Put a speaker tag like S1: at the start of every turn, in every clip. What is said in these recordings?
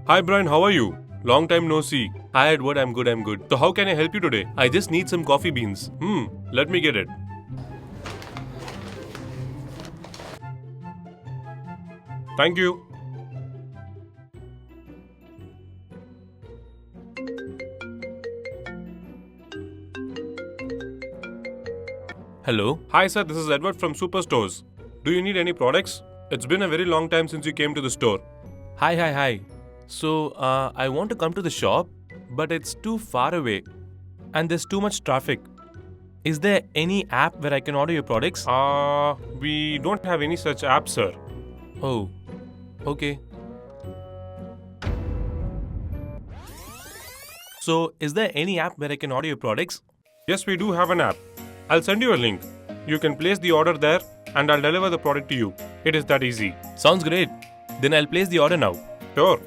S1: Hi Brian, how are you? Long time no see. Hi Edward, I'm good. So how can I help you today? I just need some coffee beans. Let me get it. Thank you.
S2: Hello.
S1: Hi sir, this is Edward from Superstores. Do you need any products? It's been a very long time since you came to the store.
S2: Hi. So, I want to come to the shop, but it's too far away and there's too much traffic. Is there any app where I can order your products?
S1: We don't have any such app, sir.
S2: Oh, okay. So, is there any app where I can order your products?
S1: Yes, we do have an app. I'll send you a link. You can place the order there and I'll deliver the product to you. It is that easy.
S2: Sounds great. Then I'll place the order now.
S1: Sure.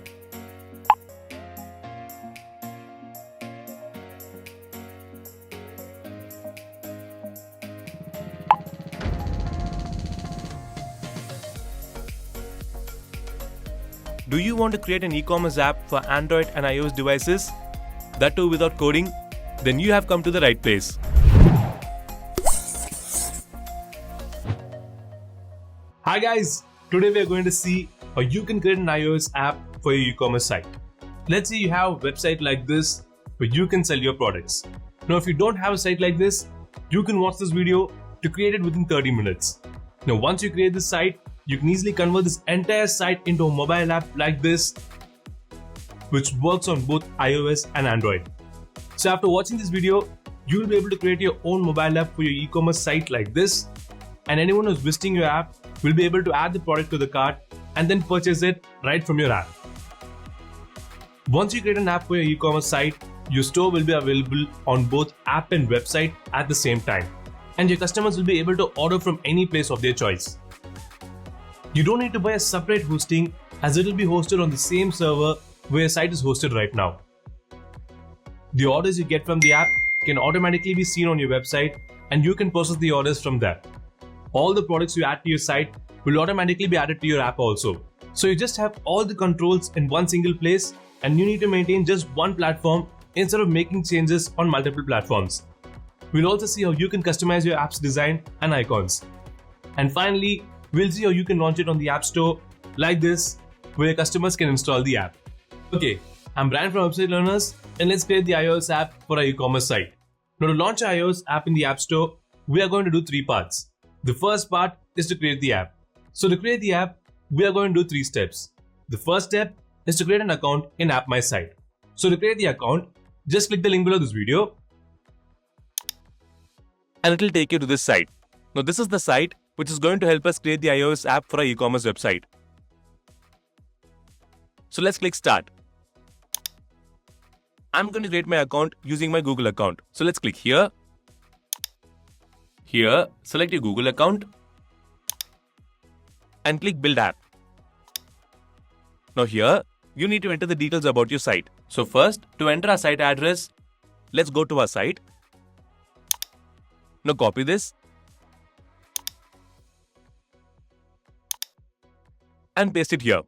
S2: Do you want to create an e-commerce app for Android and iOS devices? That too without coding? Then you have come to the right place. Hi guys! Today we are going to see how you can create an iOS app for your e-commerce site. Let's say you have a website like this where you can sell your products. Now if you don't have a site like this, you can watch this video to create it within 30 minutes. Now once you create this site, you can easily convert this entire site into a mobile app like this, which works on both iOS and Android. So after watching this video, you will be able to create your own mobile app for your e-commerce site like this, and anyone who's visiting your app will be able to add the product to the cart and then purchase it right from your app. Once you create an app for your e-commerce site, your store will be available on both app and website at the same time, and your customers will be able to order from any place of their choice. You don't need to buy a separate hosting, as it will be hosted on the same server where your site is hosted right now. The orders you get from the app can automatically be seen on your website, and you can process the orders from there. All the products you add to your site will automatically be added to your app also. So you just have all the controls in one single place, and you need to maintain just one platform instead of making changes on multiple platforms. We'll also see how you can customize your app's design and icons. And finally, we'll see how you can launch it on the App Store like this, where your customers can install the app. Okay, I'm Brian from Website Learners, and let's create the iOS app for our e-commerce site. Now to launch our iOS app in the App Store, we are going to do three parts. The first part is to create the app. So to create the app, we are going to do 3 steps. The first step is to create an account in AppMySite. So to create the account, just click the link below this video and it will take you to this site. Now this is the site which is going to help us create the iOS app for our e-commerce website. So let's click Start. I'm going to create my account using my Google account. So let's click here. Here, select your Google account and click Build App. Now here, you need to enter the details about your site. So first, to enter our site address, let's go to our site. Now copy this and paste it here.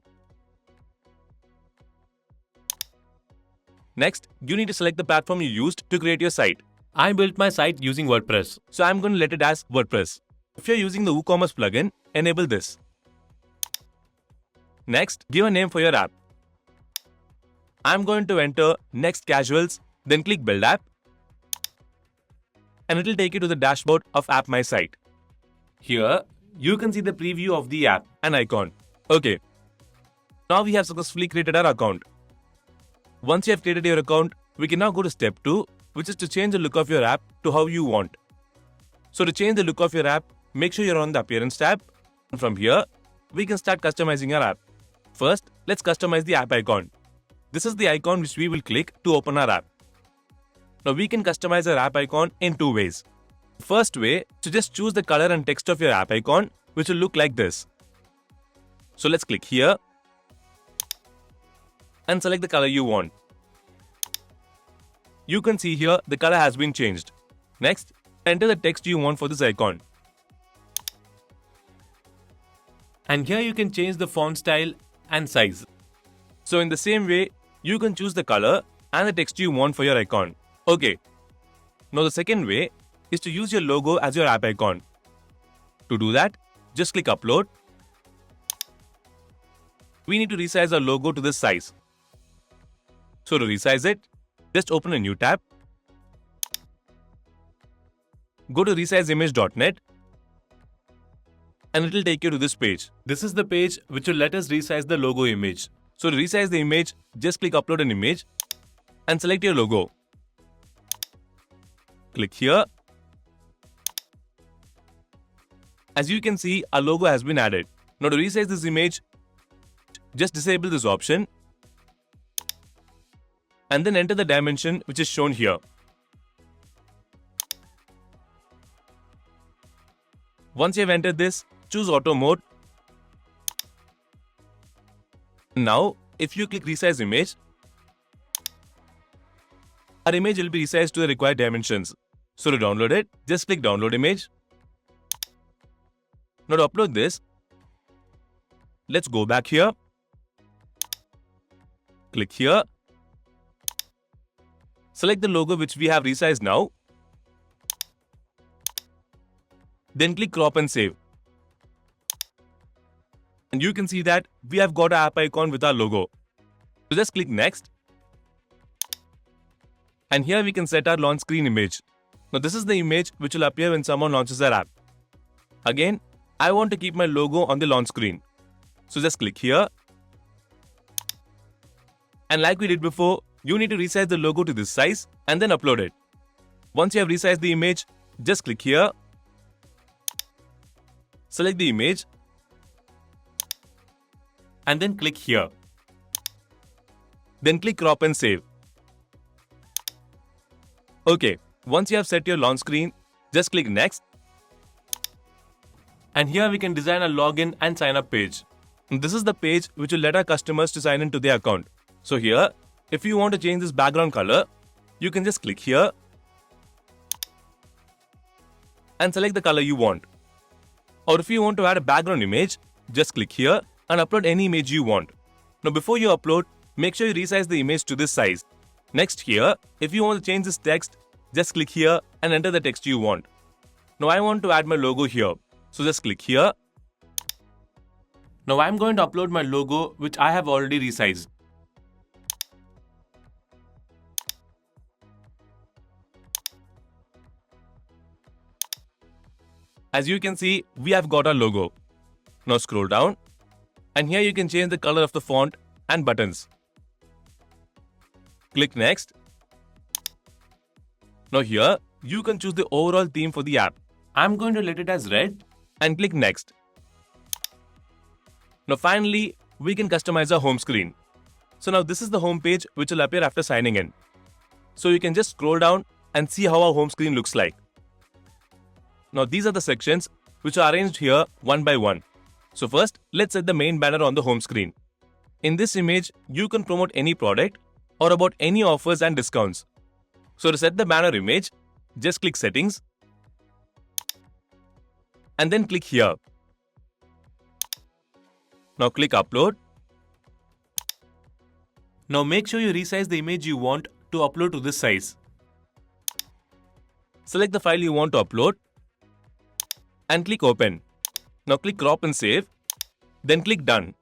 S2: Next, you need to select the platform you used to create your site. I built my site using WordPress, so I'm going to let it as WordPress. If you're using the WooCommerce plugin, enable this. Next, give a name for your app. I'm going to enter Next Casuals, then click Build App, and it will take you to the dashboard of AppMySite. Here, you can see the preview of the app and icon. Okay, now we have successfully created our account. Once you have created your account, we can now go to step 2, which is to change the look of your app to how you want. So to change the look of your app, make sure you're on the Appearance tab. And from here, we can start customizing our app. First, let's customize the app icon. This is the icon which we will click to open our app. Now we can customize our app icon in 2 ways. First way, to just choose the color and text of your app icon, which will look like this. So let's click here and select the color you want. You can see here the color has been changed. Next, Enter the text you want for this icon.
S1: And here you can change the font style and size.
S2: So in the same way, you can choose the color and the text you want for your icon. Okay. Now the second way is to use your logo as your app icon. To do that, just click upload. We need to resize our logo to this size. So to resize it, just open a new tab. Go to resizeimage.net and it will take you to this page.
S1: This is the page which will let us resize the logo image.
S2: So to resize the image, just click upload an image and select your logo. Click here. As you can see, our logo has been added. Now to resize this image, just disable this option and then enter the dimension which is shown here. Once you have entered this, choose auto mode. Now, if you click resize image, our image will be resized to the required dimensions. So to download it, just click download image. Now to upload this, let's go back here. Click here. Select the logo which we have resized now. Then click crop and save. And you can see that we have got our app icon with our logo. So just click next. And here we can set our launch screen image. Now this is the image which will appear when someone launches their app. Again, I want to keep my logo on the launch screen. So just click here. And like we did before, you need to resize the logo to this size and then upload it. Once you have resized the image, just click here. Select the image.
S1: And then click here.
S2: Then click crop and save. Okay, once you have set your launch screen, just click next.
S1: And here we can design a login and sign up page.
S2: This is the page which will let our customers to sign into their account. So here, if you want to change this background color, you can just click here and select the color you want. Or if you want to add a background image, just click here and upload any image you want. Now before you upload, make sure you resize the image to this size. Next here, if you want to change this text, just click here and enter the text you want. Now I want to add my logo here. So just click here.
S1: Now I'm going to upload my logo which I have already resized.
S2: As you can see, we have got our logo. Now scroll down and here you can change the color of the font and buttons. Click next. Now here, you can choose the overall theme for the app.
S1: I'm going to let it as red
S2: and click next. Now finally, we can customize our home screen. So now this is the home page which will appear after signing in. So you can just scroll down and see how our home screen looks like. Now these are the sections which are arranged here one by one. So first, let's set the main banner on the home screen. In this image, you can promote any product or about any offers and discounts. So to set the banner image, just click settings and then click here. Now click upload.
S1: Now make sure you resize the image you want to upload to this size.
S2: Select the file you want to upload and click open. Now click crop and save. Then click done.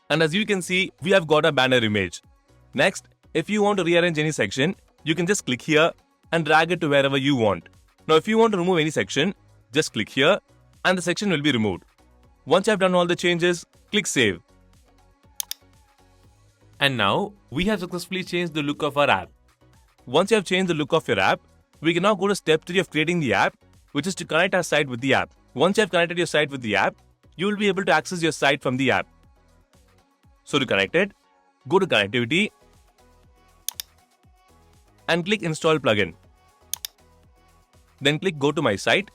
S2: And as you can see, we have got a banner image. Next, if you want to rearrange any section, you can just click here and drag it to wherever you want. Now if you want to remove any section, just click here and the section will be removed. Once you have done all the changes, click save.
S1: And now, we have successfully changed the look of our app.
S2: Once you have changed the look of your app, we can now go to step 3 of creating the app, which is to connect our site with the app. Once you have connected your site with the app, you will be able to access your site from the app. So to connect it, go to connectivity and click install plugin. Then click go to my site.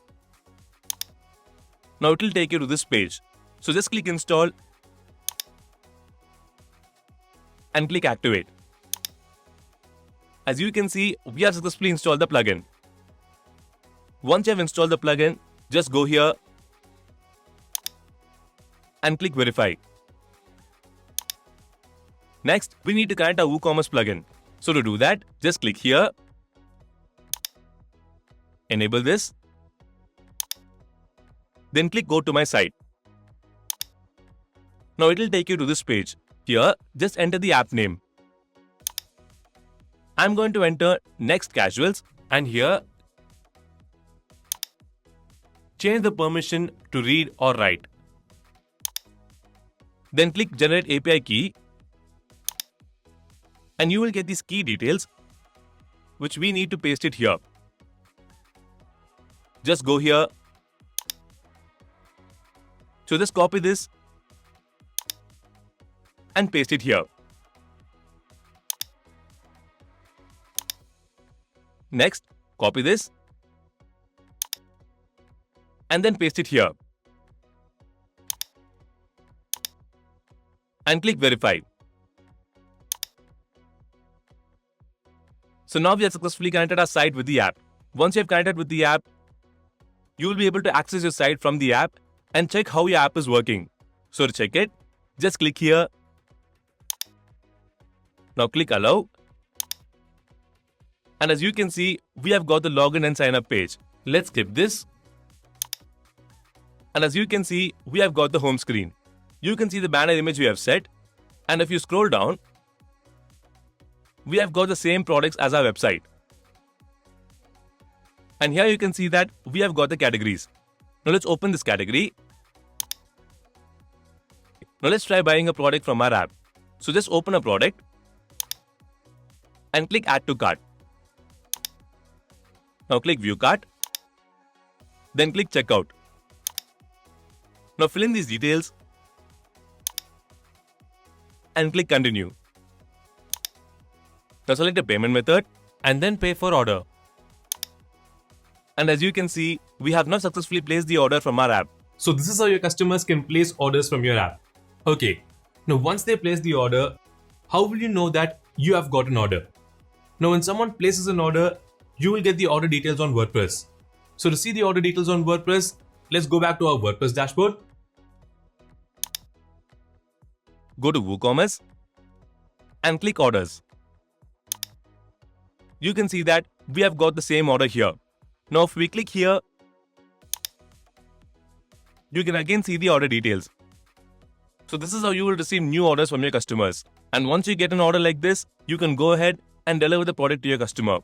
S2: Now it will take you to this page. So just click install and click activate. As you can see, we have successfully installed the plugin.
S3: Once you have installed the plugin, just go here and click verify. Next, we need to connect our WooCommerce plugin. So to do that, just click here, enable this, then click go to my site. Now it will take you to this page. Here, just enter the app name. I'm going to enter Next Casuals, and here change the permission to read or write. Then click Generate API Key, and you will get these key details which we need to paste it here. Just go here. So just copy this and paste it here. Next, copy this and then paste it here. And click verify. So now we have successfully connected our site with the app. Once you have connected with the app, you will be able to access your site from the app and check how your app is working. So to check it, just click here. Now click allow. And as you can see, we have got the login and sign up page. Let's skip this. And as you can see, we have got the home screen. You can see the banner image we have set. And if you scroll down, we have got the same products as our website. And here you can see that we have got the categories. Now let's open this category. Now let's try buying a product from our app. So just open a product and click add to cart. Now click view cart. Then click checkout. Now fill in these details and click continue. Now select a payment method and then pay for order. And as you can see, we have now successfully placed the order from our app.
S2: So this is how your customers can place orders from your app. Okay, now once they place the order, how will you know that you have got an order? Now when someone places an order, you will get the order details on WordPress. So to see the order details on WordPress, let's go back to our WordPress dashboard.
S3: Go to WooCommerce and click orders. You can see that we have got the same order here. Now if we click here, you can again see the order details. So this is how you will receive new orders from your customers. And once you get an order like this, you can go ahead and deliver the product to your customer.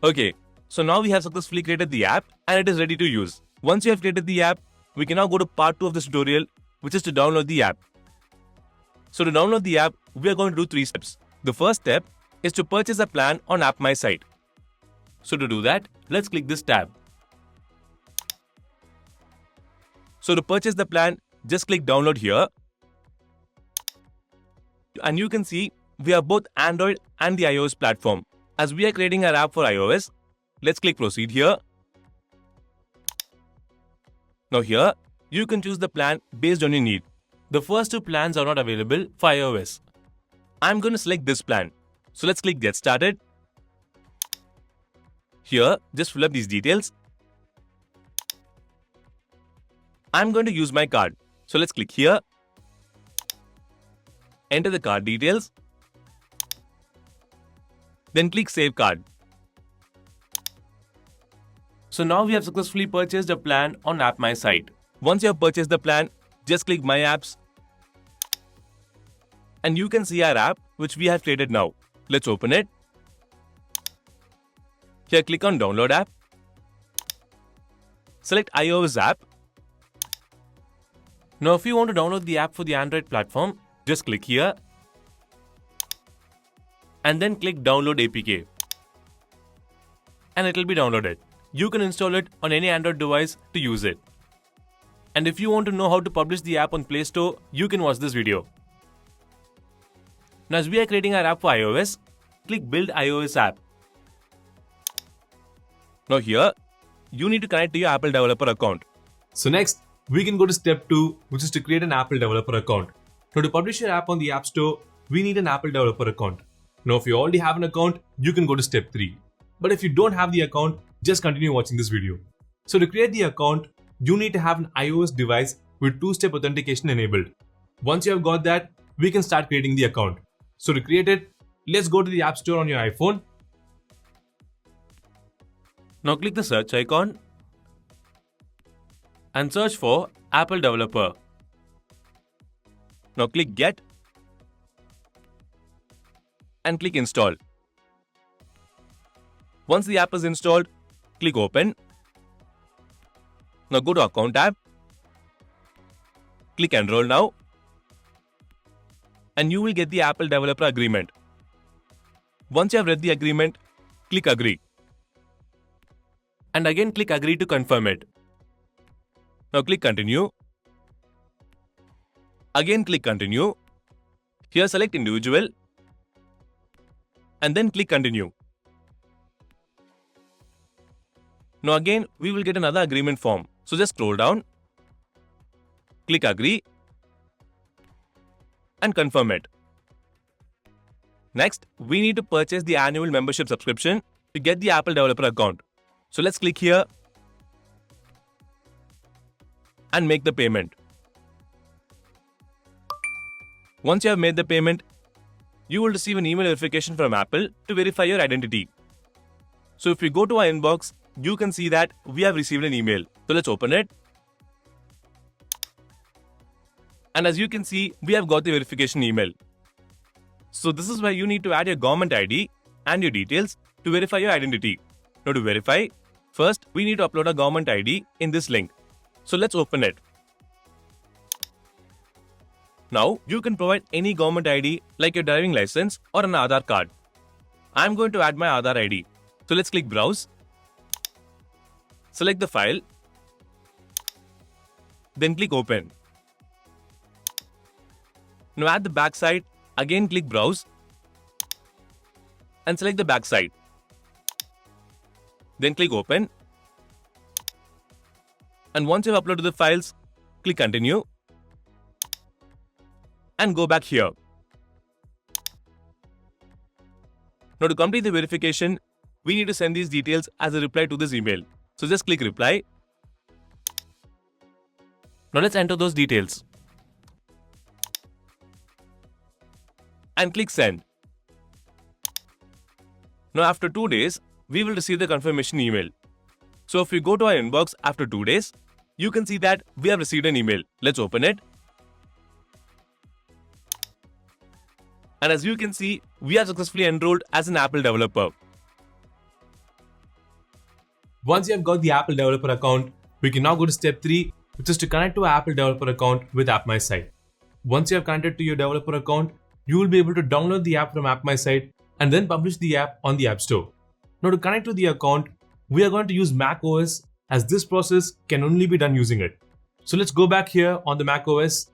S3: Okay, so now we have successfully created the app and it is ready to use. Once you have created the app, we can now go to part 2 of this tutorial, which is to download the app. So to download the app, we are going to do 3 steps. The first step is to purchase a plan on AppMySite. So to do that, let's click this tab. So to purchase the plan, just click download here. And you can see we have both Android and the iOS platform. As we are creating our app for iOS, let's click proceed here. Now here, you can choose the plan based on your need. The first 2 plans are not available for iOS. I'm going to select this plan. So let's click get started. Here, just fill up these details. I'm going to use my card. So let's click here. Enter the card details. Then click save card. So now we have successfully purchased a plan on AppMySite. Once you have purchased the plan, just click My Apps. And you can see our app, which we have created now. Let's open it. Here, click on Download App. Select iOS app. Now, if you want to download the app for the Android platform, just click here. And then click Download APK. And it will be downloaded. You can install it on any Android device to use it. And if you want to know how to publish the app on Play Store, you can watch this video. Now, as we are creating our app for iOS, click Build iOS app. Now here, you need to connect to your Apple developer account.
S2: So next, we can go to step 2, which is to create an Apple developer account. Now to publish your app on the App Store, we need an Apple developer account. Now if you already have an account, you can go to step 3. But if you don't have the account, just continue watching this video. So to create the account, you need to have an iOS device with two-step authentication enabled. Once you have got that, we can start creating the account. So to create it, let's go to the App Store on your iPhone.
S3: Now click the search icon and search for Apple Developer. Now click Get and click Install. Once the app is installed, click Open. Now go to Account tab, click Enroll Now, and you will get the Apple Developer Agreement. Once you have read the agreement, click Agree. And again click Agree to confirm it. Now click Continue. Again click Continue. Here select Individual and then click Continue. Now again we will get another agreement form. So just scroll down, click Agree and confirm it. Next, we need to purchase the annual membership subscription to get the Apple Developer account. So let's click here and make the payment. Once you have made the payment, you will receive an email verification from Apple to verify your identity. So if we go to our inbox, you can see that we have received an email. So let's open it. And as you can see, we have got the verification email. So this is where you need to add your government ID and your details to verify your identity. Now to verify, first we need to upload a government ID in this link. So let's open it. Now you can provide any government ID like your driving license or an Aadhaar card. I'm going to add my Aadhaar ID. So let's click Browse. Select the file. Then click Open. Now at the back side, again click Browse and select the back side. Then click Open. And once you've uploaded the files, click Continue and go back here. Now to complete the verification, we need to send these details as a reply to this email. So just click Reply. Now let's enter those details. And click Send. Now after 2 days, we will receive the confirmation email. So if we go to our inbox after 2 days, you can see that we have received an email. Let's open it. And as you can see, we are successfully enrolled as an Apple developer.
S2: Once you have got the Apple Developer account, we can now go to step 3, which is to connect to our Apple Developer account with AppMySite. Once you have connected to your developer account, you will be able to download the app from AppMySite and then publish the app on the App Store. Now to connect to the account, we are going to use macOS as this process can only be done using it. So let's go back here on the macOS.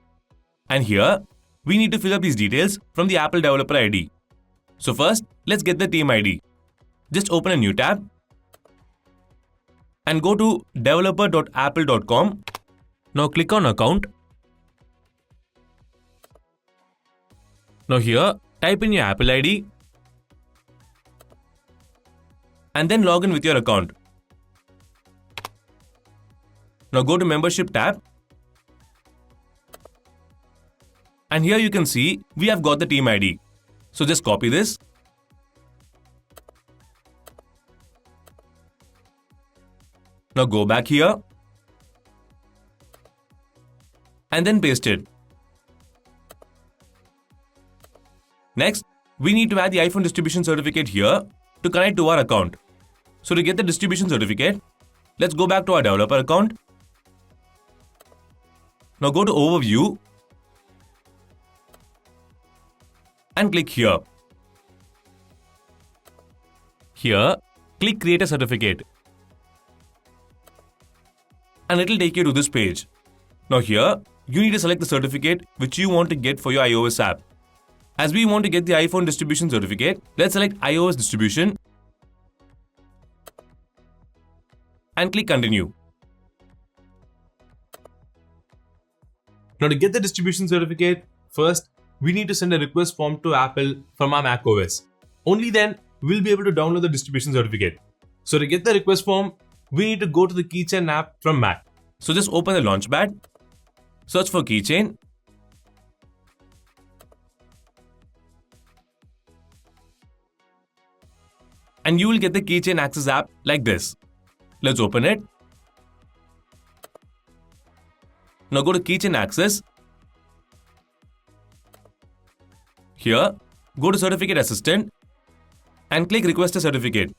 S3: And here, we need to fill up these details from the Apple Developer ID. So first, let's get the team ID. Just open a new tab and go to developer.apple.com. Now click on Account. Now here, type in your Apple ID and then log in with your account. Now go to Membership tab. And here you can see we have got the team ID. So just copy this. Now go back here and then paste it. Next, we need to add the iPhone distribution certificate here to connect to our account. So to get the distribution certificate, let's go back to our developer account. Now go to Overview and click here. Here, click Create a Certificate. And it will take you to this page. Now here, you need to select the certificate which you want to get for your iOS app. As we want to get the iPhone distribution certificate, let's select iOS distribution and click Continue.
S2: Now to get the distribution certificate, first we need to send a request form to Apple from our macOS. Only then we'll be able to download the distribution certificate. So to get the request form, we need to go to the keychain app from Mac.
S3: So just open the Launchpad, search for keychain, and you will get the Keychain Access app like this. Let's open it. Now go to Keychain Access. Here, go to Certificate Assistant and click Request a Certificate.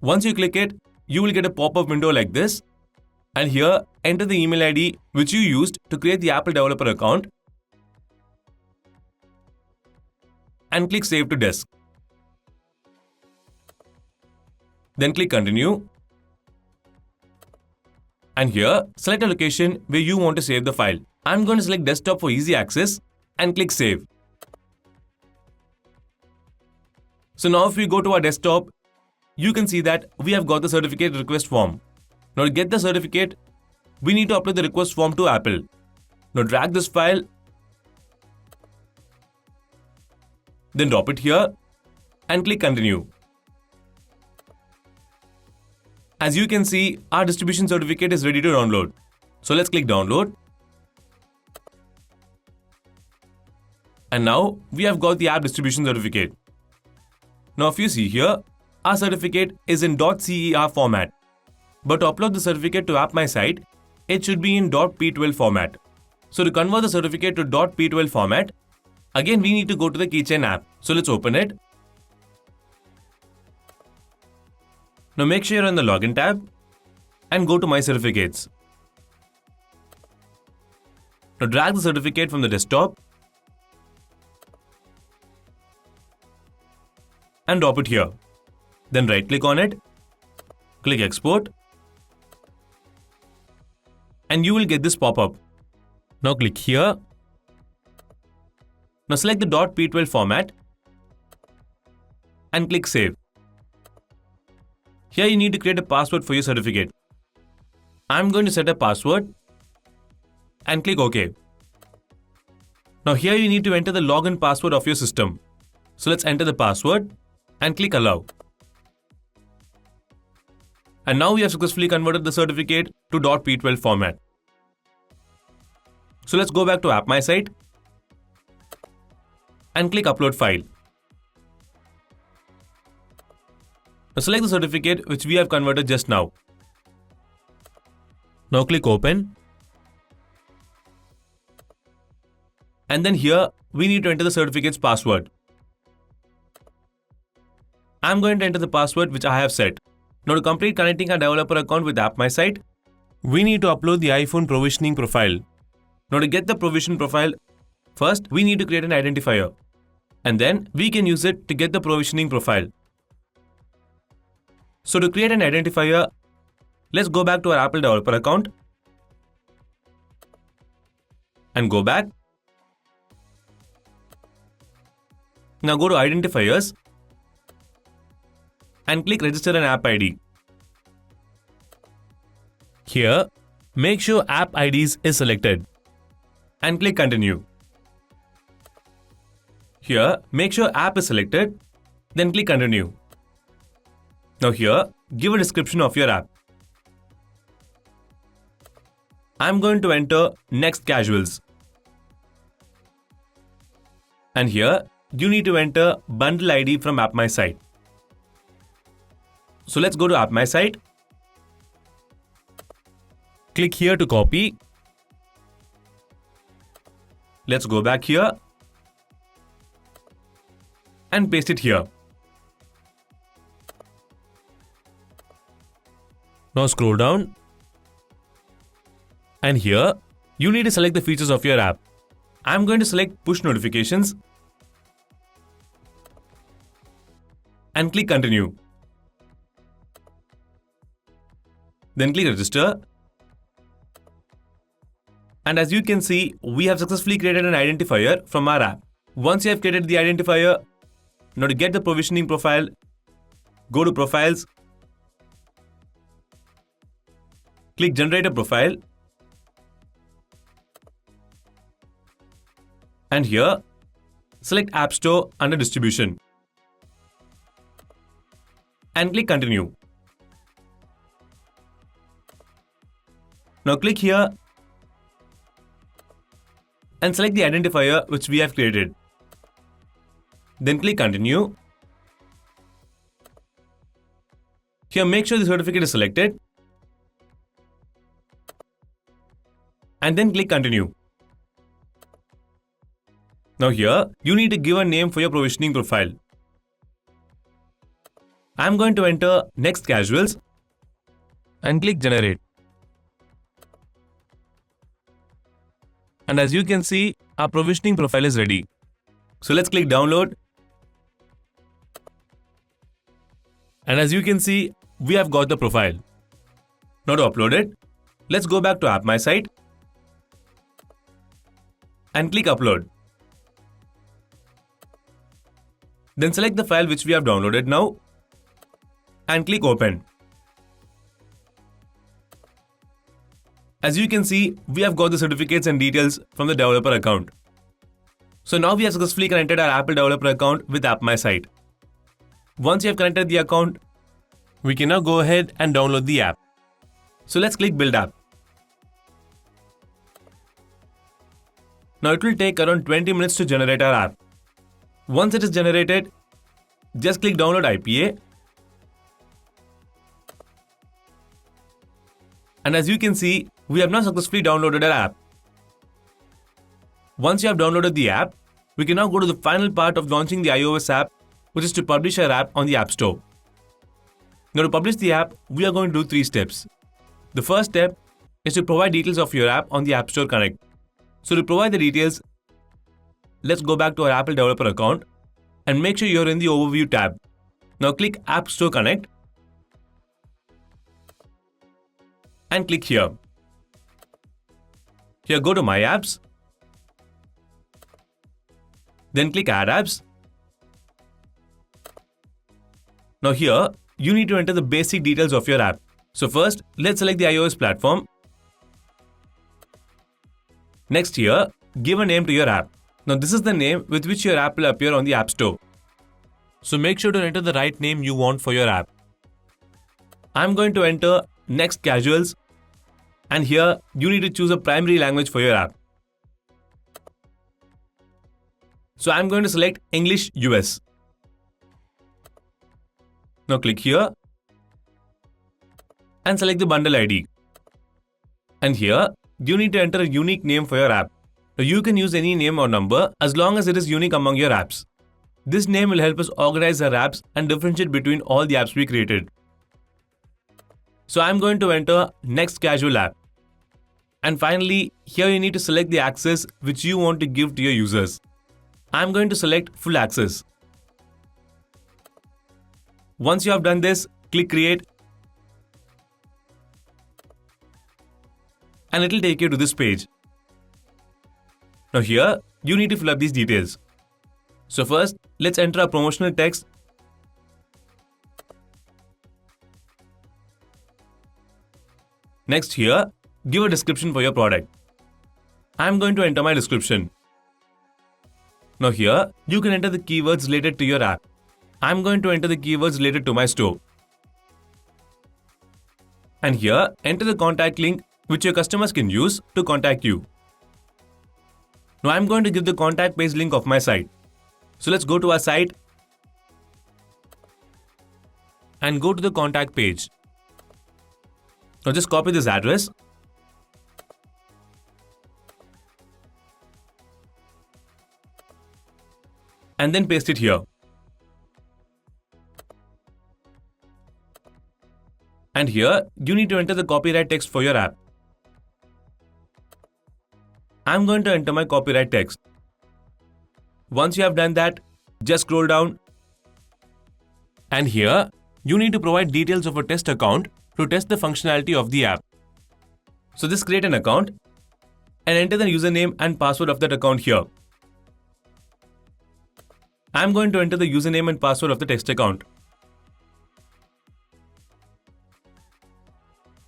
S3: Once you click it, you will get a pop-up window like this. And here, enter the email ID which you used to create the Apple developer account and click Save to Disk. Then click Continue. And here, select a location where you want to save the file. I'm going to select Desktop for easy access and click Save. So now if we go to our desktop, you can see that we have got the certificate request form. Now to get the certificate, we need to upload the request form to Apple. Now drag this file, then drop it here and click Continue. As you can see, our distribution certificate is ready to download. So let's click Download. And now we have got the app distribution certificate. Now if you see here, our certificate is in .cer format. But to upload the certificate to AppMySite, it should be in .p12 format. So to convert the certificate to .p12 format, again we need to go to the Keychain app. So let's open it. Now make sure you're in the Login tab and go to My Certificates. Now drag the certificate from the desktop and drop it here. Then right click on it, click Export, and you will get this pop-up. Now click here. Now select the .p12 format and click Save. Here you need to create a password for your certificate. I'm going to set a password and click OK. Now here you need to enter the login password of your system. So let's enter the password and click Allow. And now we have successfully converted the certificate to .p12 format. So let's go back to AppMySite and click Upload File. Now select the certificate which we have converted just now. Now click Open. And then here we need to enter the certificate's password. I'm going to enter the password which I have set. Now to complete connecting our developer account with AppMySite, we need to upload the iPhone provisioning profile. Now to get the provision profile, first we need to create an identifier. And then we can use it to get the provisioning profile. So to create an identifier, let's go back to our Apple developer account and go back. Now go to Identifiers and click Register an App ID. Here, make sure App IDs is selected and click Continue. Here, make sure App is selected, then click Continue. Now here, give a description of your app. I'm going to enter Next Casuals. And here, you need to enter Bundle ID from AppMySite. So let's go to AppMySite. Click here to copy. Let's go back here and paste it here. Now scroll down. And here, you need to select the features of your app. I'm going to select Push Notifications and click Continue. Then click Register. And as you can see, we have successfully created an identifier from our app. Once you have created the identifier, now to get the provisioning profile, go to Profiles, click Generate a Profile, and here, select AppStore under Distribution and click Continue. Now click here and select the identifier which we have created. Then click Continue. Here make sure the certificate is selected. And then click Continue. Now here, you need to give a name for your provisioning profile. I'm going to enter Next Casuals and click Generate. And as you can see, our provisioning profile is ready. So let's click Download. And as you can see, we have got the profile. Now to upload it, let's go back to AppMySite and click Upload. Then select the file which we have downloaded now and click Open. As you can see, we have got the certificates and details from the developer account. So now we have successfully connected our Apple developer account with AppMySite. Once you have connected the account, we can now go ahead and download the app. So let's click Build App. Now it will take around 20 minutes to generate our app. Once it is generated, just click Download IPA. And as you can see, we have now successfully downloaded our app. Once you have downloaded the app, we can now go to the final part of launching the iOS app, which is to publish our app on the App Store. Now to publish the app, we are going to do 3 steps. The first step is to provide details of your app on the App Store Connect. So to provide the details, let's go back to our Apple developer account and make sure you're in the Overview tab. Now click App Store Connect and click here. Here go to My Apps. Then click Add Apps. Now here, you need to enter the basic details of your app. So first, let's select the iOS platform. Next here, give a name to your app. Now this is the name with which your app will appear on the App Store. So make sure to enter the right name you want for your app. I'm going to enter Next Casuals, and here you need to choose a primary language for your app. So I'm going to select English US. Now click here and select the bundle ID. And here you need to enter a unique name for your app. Now you can use any name or number as long as it is unique among your apps. This name will help us organize our apps and differentiate between all the apps we created. So I'm going to enter Next Casual App. And finally, here you need to select the access which you want to give to your users. I'm going to select Full Access. Once you have done this, click Create. And it will take you to this page. Now here, you need to fill up these details. So first, let's enter a promotional text. Next here, give a description for your product. I'm going to enter my description. Now here, you can enter the keywords related to your app. I'm going to enter the keywords related to my store. And here, enter the contact link which your customers can use to contact you. Now I'm going to give the contact page link of my site. So let's go to our site and go to the contact page. Now just copy this address and then paste it here. And here, you need to enter the copyright text for your app. I'm going to enter my copyright text. Once you have done that, just scroll down. And here, you need to provide details of a test account to test the functionality of the app. So just create an account and enter the username and password of that account here. I'm going to enter the username and password of the test account.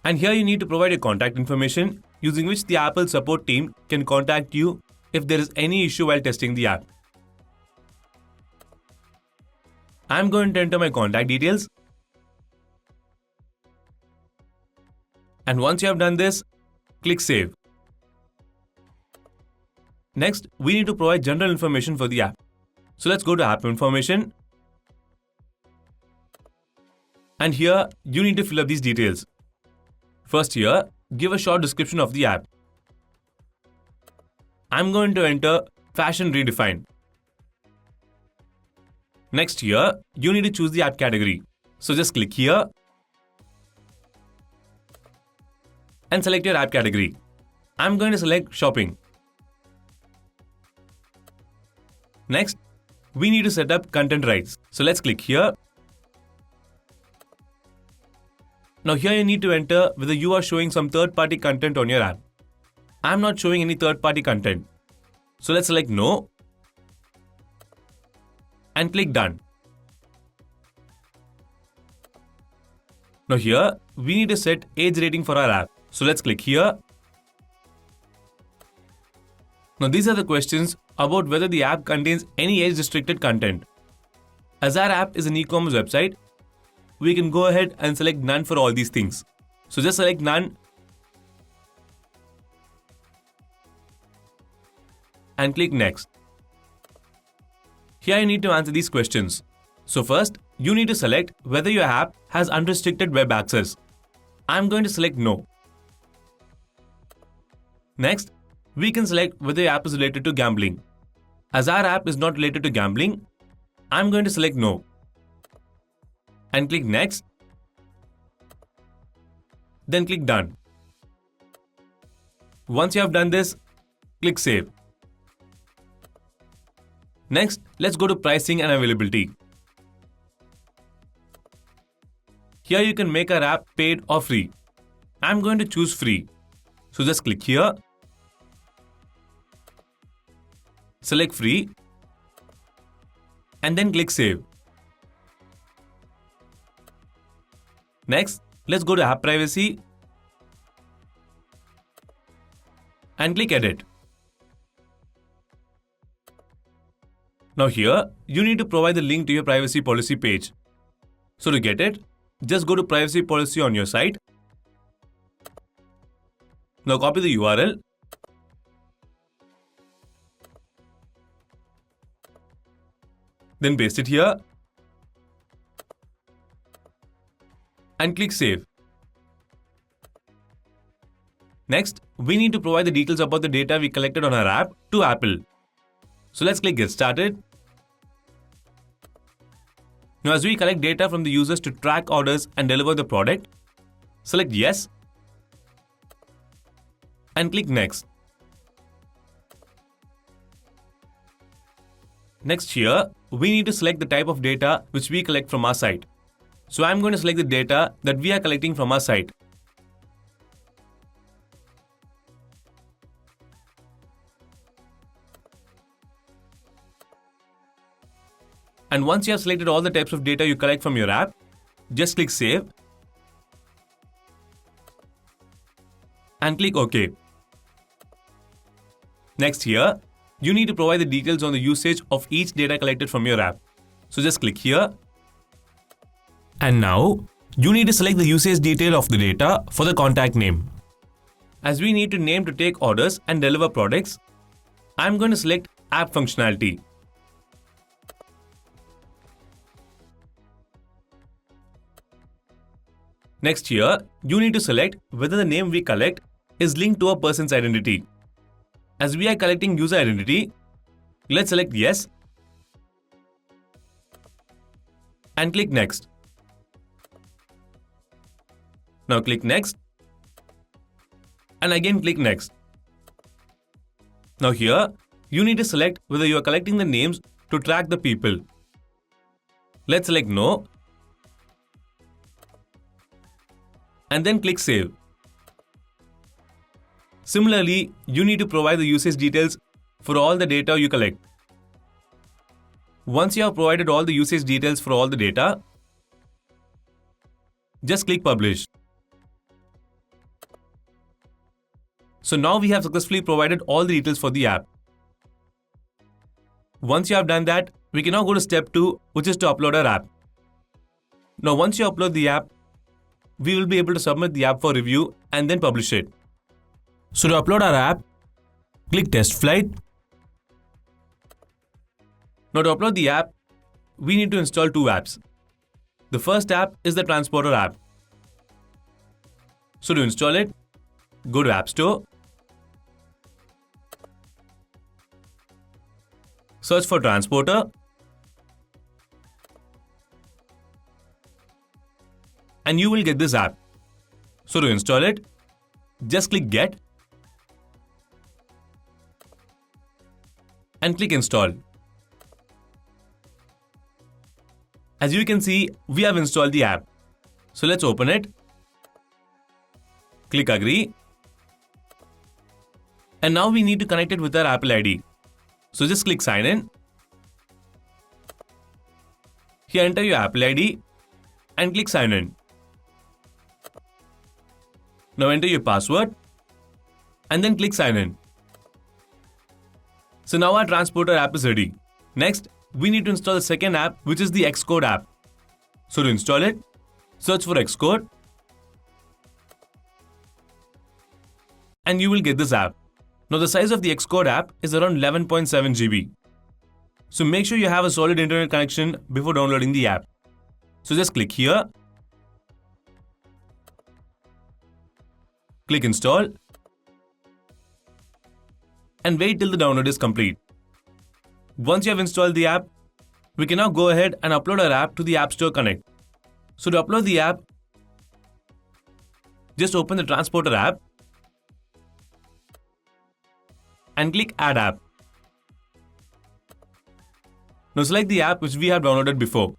S3: And here you need to provide your contact information using which the Apple support team can contact you if there is any issue while testing the app. I'm going to enter my contact details. And once you have done this, Click Save. Next, we need to provide general information for the app. So let's go to App Information. And here, you need to fill up these details. First here, give a short description of the app. I'm going to enter Fashion Redefined. Next here, you need to choose the app category. So just click here and select your app category. I'm going to select Shopping. Next, we need to set up content rights. So let's click here. Now here you need to enter whether you are showing some third-party content on your app. I'm not showing any third-party content. So let's select No and click Done. Now here, we need to set age rating for our app. So let's click here. Now these are the questions about whether the app contains any age-restricted content. As our app is an e-commerce website, we can go ahead and select None for all these things. So just select None and click Next. Here you need to answer these questions. So first, you need to select whether your app has unrestricted web access. I'm going to select No. Next, we can select whether your app is related to gambling. As our app is not related to gambling, I'm going to select No and click Next. Then click Done. Once you have done this, click Save. Next, let's go to Pricing and Availability. Here you can make our app paid or free. I'm going to choose free. So just click here. Select Free. And then click Save. Next, let's go to App Privacy. And click Edit. Now here, you need to provide the link to your privacy policy page. So to get it, just go to Privacy Policy on your site. Now copy the URL. Then paste it here. And click Save. Next, we need to provide the details about the data we collected on our app to Apple. So let's click Get Started. Now as we collect data from the users to track orders and deliver the product, select Yes and click Next. Next here, we need to select the type of data which we collect from our site. So I'm going to select the data that we are collecting from our site. And once you have selected all the types of data you collect from your app, just click Save and click OK. Next here, you need to provide the details on the usage of each data collected from your app. So just click here. And now, you need to select the usage detail of the data for the contact name. As we need to name to take orders and deliver products, I'm going to select App Functionality. Next here, you need to select whether the name we collect is linked to a person's identity. As we are collecting user identity, let's select Yes and click Next. Now click Next and again click Next. Now here, you need to select whether you are collecting the names to track the people. Let's select No and then click Save. Similarly, you need to provide the usage details for all the data you collect. Once you have provided all the usage details for all the data, just click Publish. So now we have successfully provided all the details for the app. Once you have done that, we can now go to step 2, which is to upload our app. Now once you upload the app, we will be able to submit the app for review and then publish it.
S1: So to upload our app, click test flight. Now to upload the app, we need to install two apps. The first app is the Transporter app. So to install it, go to AppStore, search for Transporter, and you will get this app. So to install it, just click Get and click Install. As you can see, we have installed the app. So let's open it. Click Agree. And now we need to connect it with our Apple ID. So just click Sign In. Here enter your Apple ID and click Sign In. Now enter your password and then click Sign In. So now our Transporter app is ready. Next, we need to install the second app, which is the 𝗀𝗃 app. So to install it, search for 𝗀𝗃 and you will get this app. Now the size of the 𝗀𝗃 app is around 11.7 GB. So make sure you have a solid internet connection before downloading the app. So just click here, click Install, and wait till the download is complete. Once you have installed the app, we can now go ahead and upload our app to the AppStore Connect. So to upload the app, just open the Transporter app and click Add App. Now select the app which we have downloaded before.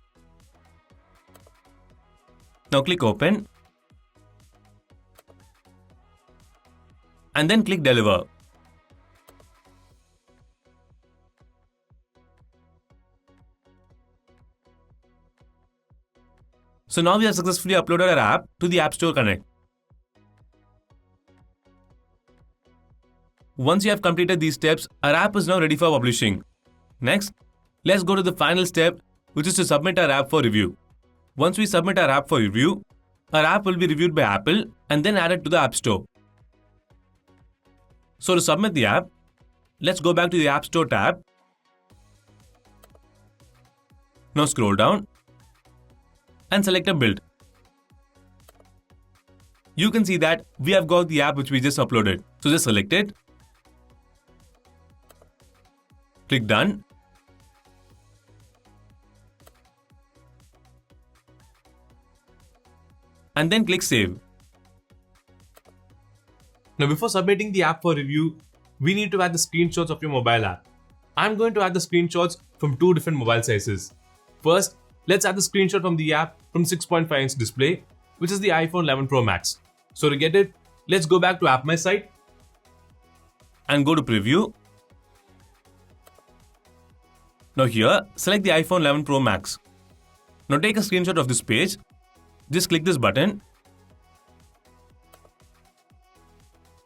S1: Now click Open and then click Deliver. So now we have successfully uploaded our app to the AppStore Connect. Once you have completed these steps, our app is now ready for publishing. Next, let's go to the final step, which is to submit our app for review. Once we submit our app for review, our app will be reviewed by Apple and then added to the App Store. So to submit the app, let's go back to the App Store tab. Now scroll down and select a build. You can see that we have got the app which we just uploaded. So just select it, click Done, and then click Save.
S2: Now before submitting the app for review, we need to add the screenshots of your mobile app. I'm going to add the screenshots from two different mobile sizes. First, let's add the screenshot from the app from 6.5-inch display, which is the iPhone 11 Pro Max. So to get it, let's go back to AppMySite
S1: and go to Preview. Now here, select the iPhone 11 Pro Max. Now take a screenshot of this page. Just click this button.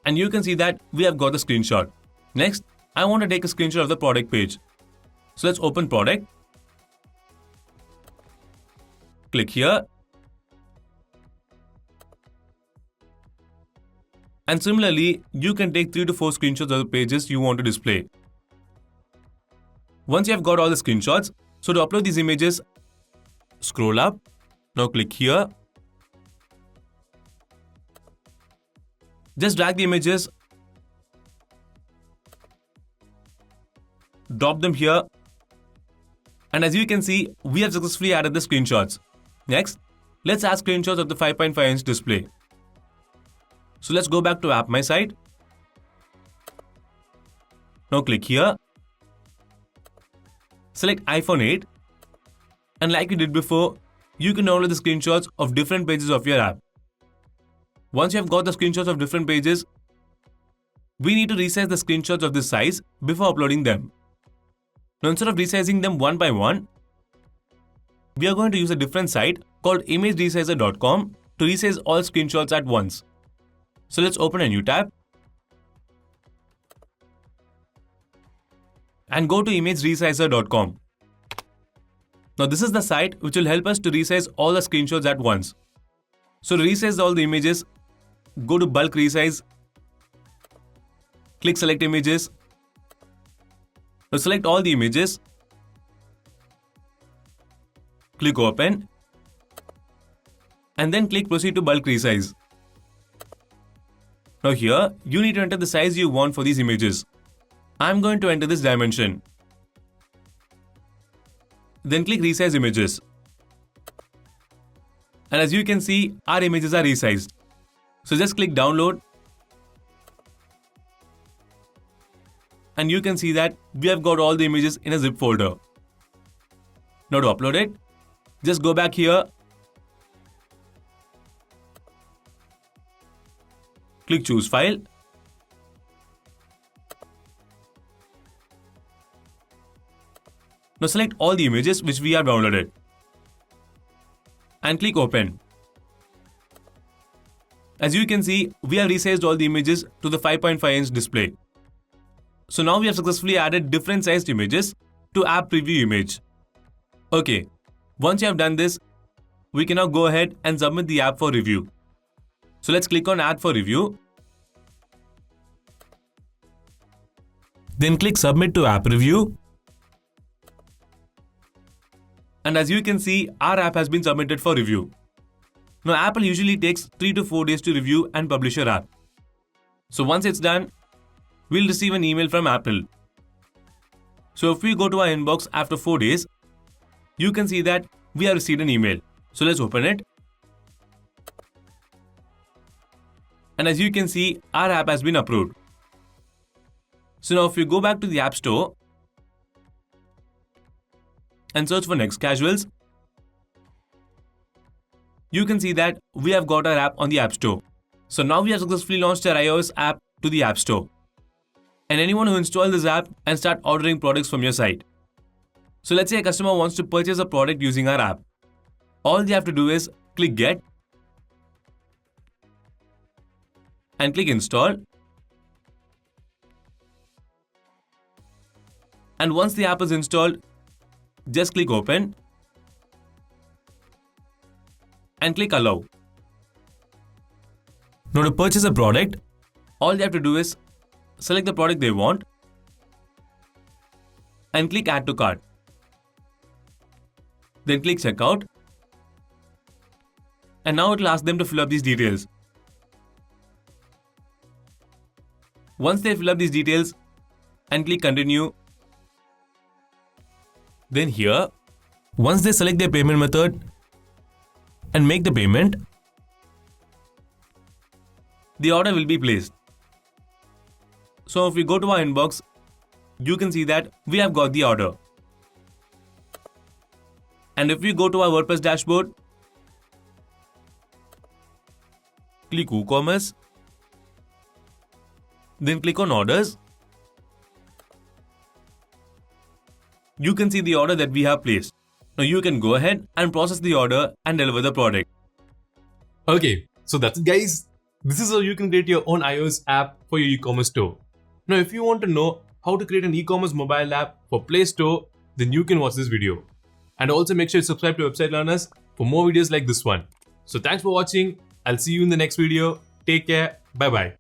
S1: And you can see that we have got the screenshot. Next, I want to take a screenshot of the product page. So let's open Product. Click here. And similarly, you can take 3 to 4 screenshots of the pages you want to display. Once you have got all the screenshots, so to upload these images, scroll up. Now click here. Just drag the images, drop them here, and as you can see, we have successfully added the screenshots. Next, let's add screenshots of the 5.5-inch display. So let's go back to AppMySite. Now click here, select iPhone 8, and like we did before, you can download the screenshots of different pages of your app. Once you have got the screenshots of different pages, we need to resize the screenshots of this size before uploading them. Now instead of resizing them one by one, we are going to use a different site called 𝗰𝗃𝗃𝗃𝗃 to resize all screenshots at once. So let's open a new tab and go to 𝗰𝗃𝗃𝗃𝗃. Now this is the site which will help us to resize all the screenshots at once. So to resize all the images, go to Bulk Resize click select images. Now select all the images. Click open. And then click proceed to bulk resize. Now here, you need to enter the size you want for these images. I'm going to enter this dimension. Then click resize images. And as you can see, our images are resized. So just click download. And you can see that we have got all the images in a zip folder. Now to upload it, just go back here. Click choose file. Now select all the images which we have downloaded. And click open. As you can see, we have resized all the images to the 5.5-inch display. So now we have successfully added different sized images to app preview image. Okay, once you have done this, we can now go ahead and submit the app for review. So let's click on add for review. Then click submit to app review. And as you can see, our app has been submitted for review. Now Apple usually takes 3 to 4 days to review and publish your app. So once it's done, we'll receive an email from Apple. So if we go to our inbox after 4 days, you can see that we have received an email. So let's open it. And as you can see, our app has been approved. So now if we go back to the App Store and search for 𝗀𝗃𝗃𝗃𝗃, you can see that we have got our app on the App Store. So now we have successfully launched our iOS app to the App Store. And anyone who installs this app and start ordering products from your site. So let's say a customer wants to purchase a product using our app. All they have to do is click get and click install. And once the app is installed, just click open and click allow. Now to purchase a product, all they have to do is select the product they want and click add to cart. Then click checkout. And now it will ask them to fill up these details. Once they fill up these details and click continue, then here, once they select their payment method and make the payment, the order will be placed. So if we go to our inbox, you can see that we have got the order. And if we go to our WordPress dashboard, click WooCommerce, then click on orders. You can see the order that we have placed. Now you can go ahead and process the order and deliver the product.
S2: Okay, so that's it guys. This is how you can create your own iOS app for your e-commerce store. Now if you want to know how to create an e-commerce mobile app for Play Store, then you can watch this video. And also make sure you subscribe to Website Learners for more videos like this one. So thanks for watching. I'll see you in the next video. Take care. Bye bye.